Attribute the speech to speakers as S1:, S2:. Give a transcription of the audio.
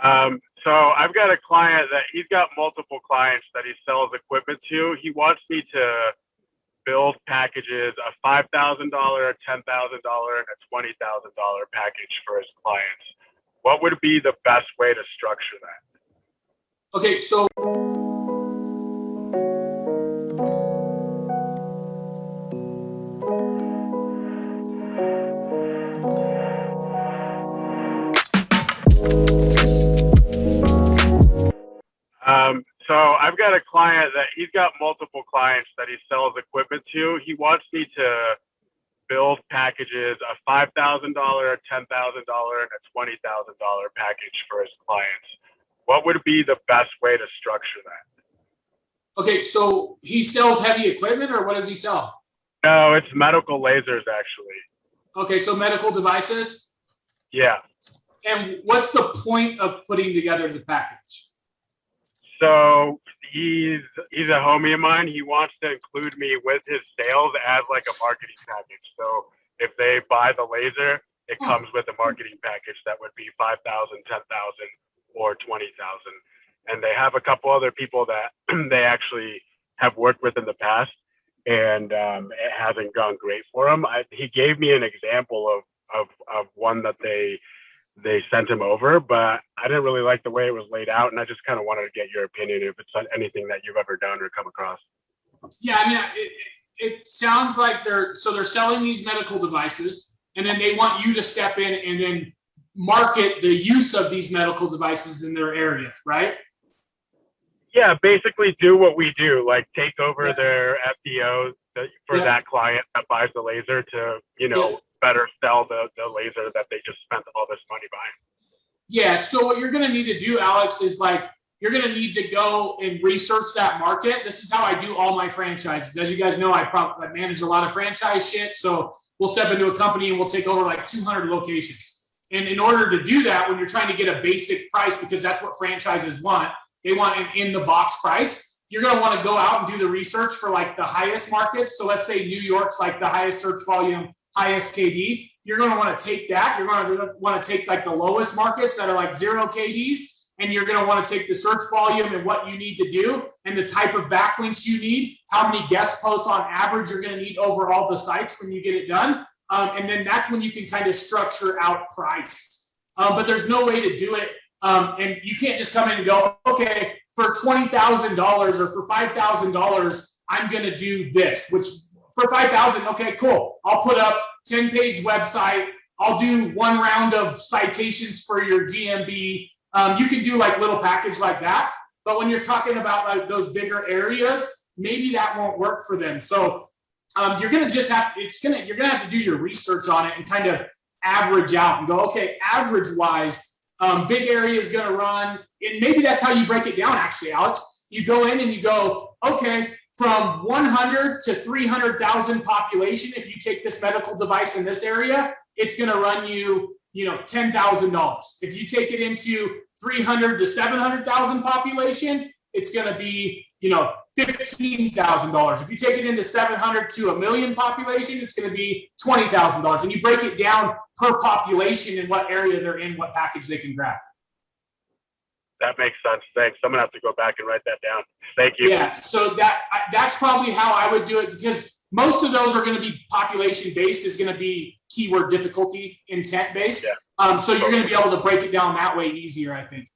S1: So I've got a client that he's got multiple clients that he sells equipment to. He wants me to build packages, a $5,000, a $10,000, and a $20,000 package for his clients. What would be the best way to structure that?
S2: Okay, so
S1: So I've got a client that he's got multiple clients that he sells equipment to. He wants me to build packages, a $5,000, a $10,000, and a $20,000 package for his clients. What would be the best way to structure that?
S2: okay, so he sells heavy equipment, or what does he sell?
S1: No, it's medical lasers actually.
S2: Okay, so medical devices.
S1: Yeah.
S2: And what's the point of putting together the package?
S1: So he's a homie of mine. He wants to include me with his sales as like a marketing package. So if they buy the laser, it comes with a marketing package that would be 5,000, 10,000, or 20,000. And they have a couple other people that they actually have worked with in the past, and it hasn't gone great for him. He gave me an example of one that they sent him over, but I didn't really like the way it was laid out, and I just kind of wanted to get your opinion if it's anything that you've ever done or come across.
S2: Yeah, I mean, it sounds like they're selling these medical devices, and then they want you to step in and then market the use of these medical devices in their area, right?
S1: Yeah, basically do what we do, like take over their FDO for that client that buys the laser to, better sell the laser that they just spent all this money buying.
S2: Yeah, so what you're going to need to do, Alex, is you're going to need to go and research that market. This is how I do all my franchises. As you guys know, I manage a lot of franchise shit. So we'll step into a company and we'll take over like 200 locations. And in order to do that, when you're trying to get a basic price, because that's what franchises want, they want an in-the-box price. You're going to want to go out and do the research for like the highest markets. So let's say New York's like the highest search volume, highest KD. You're going to want to take that. You're going to want to take like the lowest markets that are like 0 KDs, and you're going to want to take the search volume and what you need to do and the type of backlinks you need, how many guest posts on average you're going to need over all the sites when you get it done. And then that's when you can kind of structure out price. But there's no way to do it. And you can't just come in and go, okay, for $20,000 or for $5,000, I'm going to do this, which for $5,000, okay, cool. I'll put up 10-page website. I'll do one round of citations for your DMB. You can do like little package like that. But when you're talking about like those bigger areas, maybe that won't work for them. So you're going to have to do your research on it and kind of average out and go, okay, average wise, big area is going to run. And maybe that's how you break it down, actually, Alex. You go in and you go, okay, from 100 to 300,000 population, if you take this medical device in this area, it's going to run you, $10,000. If you take it into 300 to 700,000 population, it's going to be, $15,000. If you take it into 700 to 1 million population, it's going to be $20,000. And you break it down per population and what area they're in, what package they can grab.
S1: That makes sense. Thanks. I'm going to have to go back and write that down. Thank you.
S2: Yeah, so that's probably how I would do it, because most of those are going to be population-based, is going to be keyword difficulty intent-based. Yeah. So you're going to be able to break it down that way easier, I think.